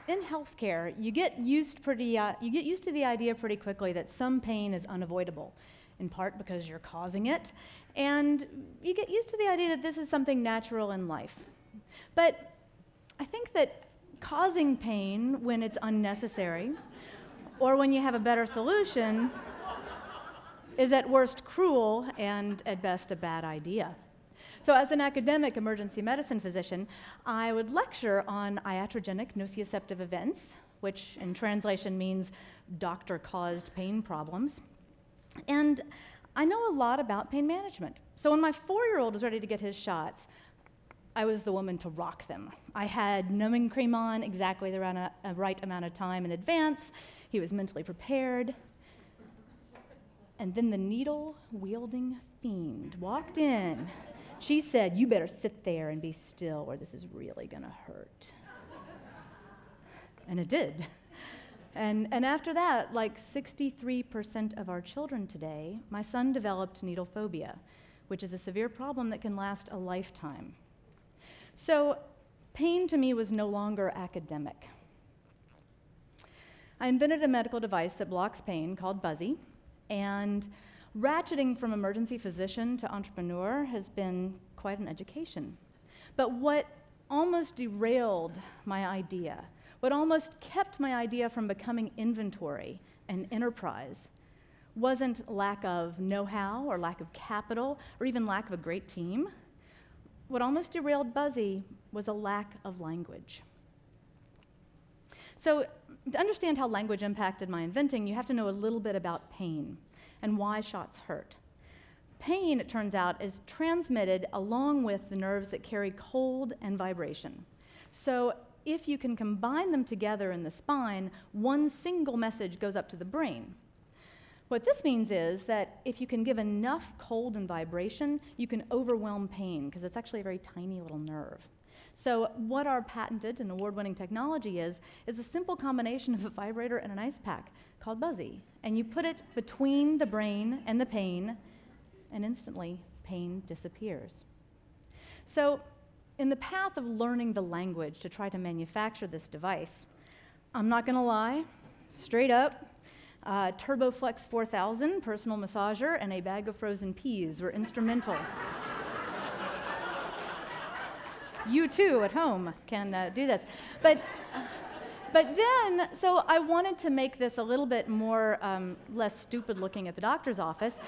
in healthcare, you get used to the idea pretty quickly that some pain is unavoidable, in part because you're causing it, and you get used to the idea that this is something natural in life. But I think that causing pain when it's unnecessary, or when you have a better solution, is at worst cruel and at best a bad idea. So as an academic emergency medicine physician, I would lecture on iatrogenic nociceptive events, which in translation means doctor-caused pain problems. And I know a lot about pain management. So when my 4-year-old was ready to get his shots, I was the woman to rock them. I had numbing cream on exactly the right amount of time in advance. He was mentally prepared. And then the needle-wielding fiend walked in. She said, "You better sit there and be still or this is really gonna hurt." And it did. And after that, like 63% of our children today, my son developed needle phobia, which is a severe problem that can last a lifetime. So pain to me was no longer academic. I invented a medical device that blocks pain called Buzzy, and ratcheting from emergency physician to entrepreneur has been quite an education. But what almost derailed my idea, what almost kept my idea from becoming inventory and enterprise, wasn't lack of know-how or lack of capital or even lack of a great team. What almost derailed Buzzy was a lack of language. So to understand how language impacted my inventing, you have to know a little bit about pain and why shots hurt. Pain, it turns out, is transmitted along with the nerves that carry cold and vibration. So if you can combine them together in the spine, one single message goes up to the brain. What this means is that if you can give enough cold and vibration, you can overwhelm pain, because it's actually a very tiny little nerve. So what our patented and award-winning technology is a simple combination of a vibrator and an ice pack called Buzzy. And you put it between the brain and the pain, and instantly pain disappears. So in the path of learning the language to try to manufacture this device, I'm not gonna lie, straight up, TurboFlex 4000 personal massager and a bag of frozen peas were instrumental. You too at home can do this. But then, so I wanted to make this a little bit more, less stupid looking at the doctor's office.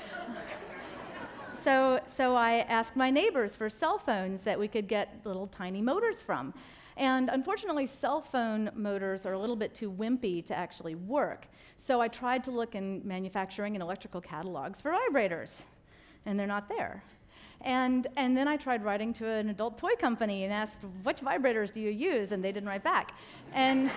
So I asked my neighbors for cell phones that we could get little tiny motors from. And unfortunately, cell phone motors are a little bit too wimpy to actually work. So I tried to look in manufacturing and electrical catalogs for vibrators, and they're not there. And then I tried writing to an adult toy company and asked, "Which vibrators do you use?" And they didn't write back. And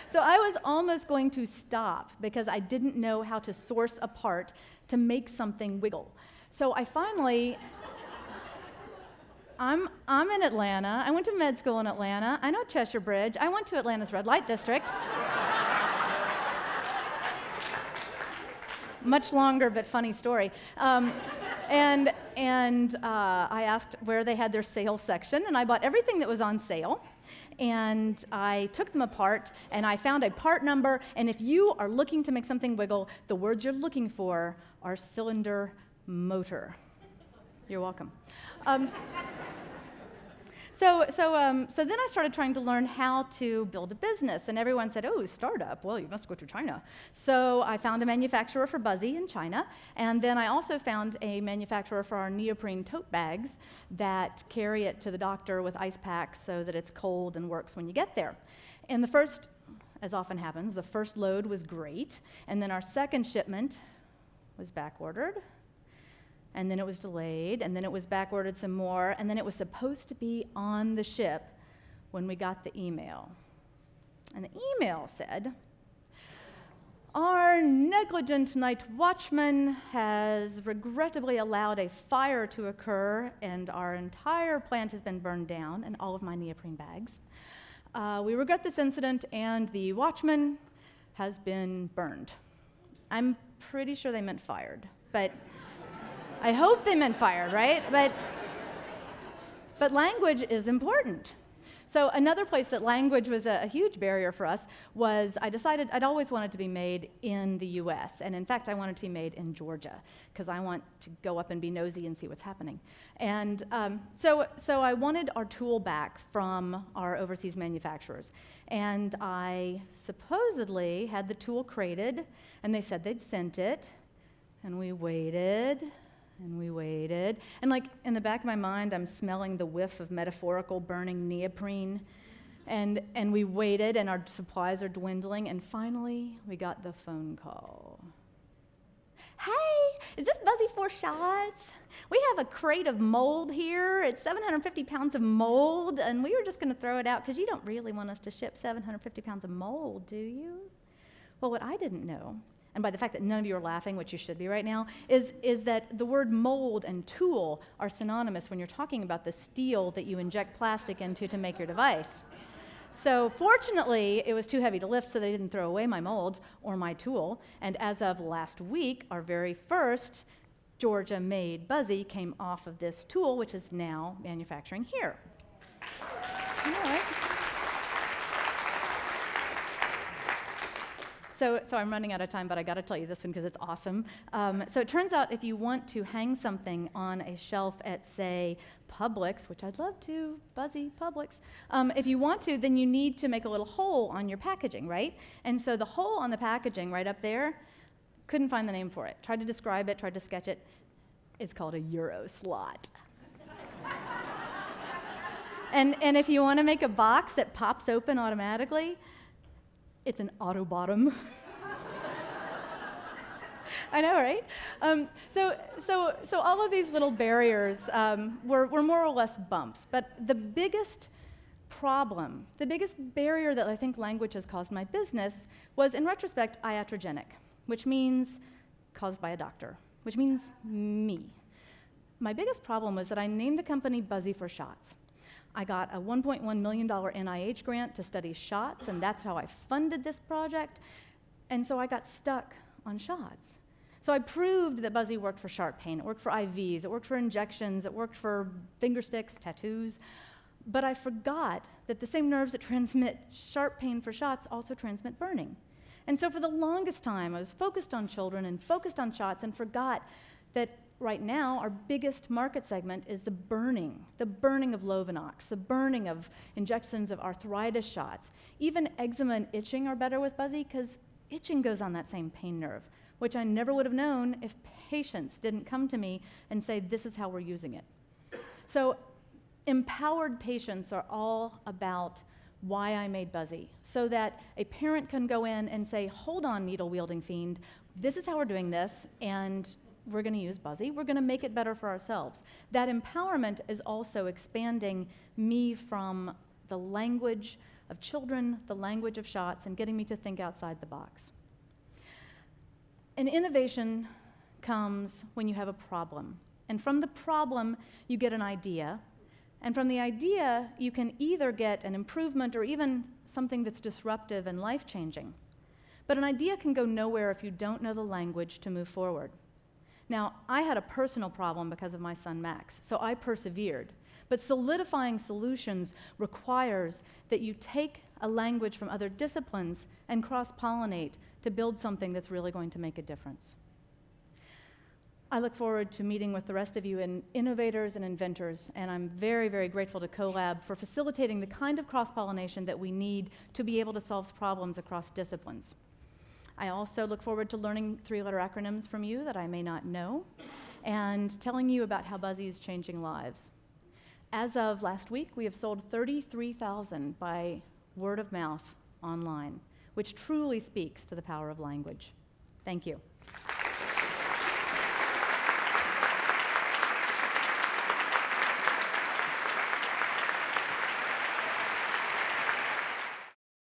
so I was almost going to stop because I didn't know how to source a part to make something wiggle. So I finally, I'm in Atlanta. I went to med school in Atlanta. I know Cheshire Bridge. I went to Atlanta's red light district. Much longer but funny story. And I asked where they had their sale section, and I bought everything that was on sale. And I took them apart, and I found a part number, and if you are looking to make something wiggle, the words you're looking for are cylinder motor. You're welcome. So then I started trying to learn how to build a business, and everyone said, "Oh, startup, well, you must go to China." So I found a manufacturer for Buzzy in China, and then I also found a manufacturer for our neoprene tote bags that carry it to the doctor with ice packs so that it's cold and works when you get there. And the first, as often happens, the first load was great, and then our second shipment was back-ordered, and then it was delayed, and then it was back-ordered some more, and then it was supposed to be on the ship when we got the email. And the email said, "Our negligent night watchman has regrettably allowed a fire to occur, and our entire plant has been burned down, and all of my neoprene bags. We regret this incident, and the watchman has been burned." I'm pretty sure they meant fired, but I hope they meant fired, right? But language is important. So another place that language was a huge barrier for us was I decided I'd always wanted to be made in the US. And in fact, I wanted to be made in Georgia because I want to go up and be nosy and see what's happening. And so I wanted our tool back from our overseas manufacturers. And I supposedly had the tool crated, and they said they'd sent it. And we waited, and we waited. And like in the back of my mind, I'm smelling the whiff of metaphorical burning neoprene. And we waited, and our supplies are dwindling. And finally, we got the phone call. Hey, is this Buzzy 4 Shots? We have a crate of mold here. It's 750 pounds of mold, and we were just going to throw it out because you don't really want us to ship 750 pounds of mold, do you? Well, what I didn't know, and by the fact that none of you are laughing, which you should be right now, is that the word mold and tool are synonymous when you're talking about the steel that you inject plastic into to make your device. So fortunately, it was too heavy to lift, so they didn't throw away my mold or my tool. And as of last week, our very first Georgia-made Buzzy came off of this tool, which is now manufacturing here. All right. So I'm running out of time, but I got to tell you this one because it's awesome. So it turns out if you want to hang something on a shelf at, say, Publix, which I'd love to, Buzzy, Publix, if you want to, then you need to make a little hole on your packaging, right? And so the hole on the packaging right up there, couldn't find the name for it. Tried to describe it, tried to sketch it. It's called a Euro slot. And if you want to make a box that pops open automatically, it's an auto bottom. I know, right? So all of these little barriers were more or less bumps. But the biggest problem, the biggest barrier that I think language has caused my business was, in retrospect, iatrogenic, which means caused by a doctor, which means me. My biggest problem was that I named the company Buzzy 4 Shots. I got a $1.1 million NIH grant to study shots, and that's how I funded this project. And so I got stuck on shots. So I proved that Buzzy worked for sharp pain. It worked for IVs. It worked for injections. It worked for finger sticks, tattoos. But I forgot that the same nerves that transmit sharp pain for shots also transmit burning. And so for the longest time, I was focused on children and focused on shots and forgot that right now, our biggest market segment is the burning of Lovenox, the burning of injections of arthritis shots. Even eczema and itching are better with Buzzy because itching goes on that same pain nerve, which I never would have known if patients didn't come to me and say, this is how we're using it. So empowered patients are all about why I made Buzzy, so that a parent can go in and say, hold on, needle-wielding fiend, this is how we're doing this, and we're going to use Buzzy. We're going to make it better for ourselves. That empowerment is also expanding me from the language of children, the language of shots, and getting me to think outside the box. An innovation comes when you have a problem. And from the problem, you get an idea. And from the idea, you can either get an improvement or even something that's disruptive and life-changing. But an idea can go nowhere if you don't know the language to move forward. Now, I had a personal problem because of my son Max, so I persevered. But solidifying solutions requires that you take a language from other disciplines and cross-pollinate to build something that's really going to make a difference. I look forward to meeting with the rest of you innovators and inventors, and I'm very, very grateful to Colab for facilitating the kind of cross-pollination that we need to be able to solve problems across disciplines. I also look forward to learning three-letter acronyms from you that I may not know, and telling you about how Buzzy is changing lives. As of last week, we have sold 33,000 by word of mouth online, which truly speaks to the power of language. Thank you.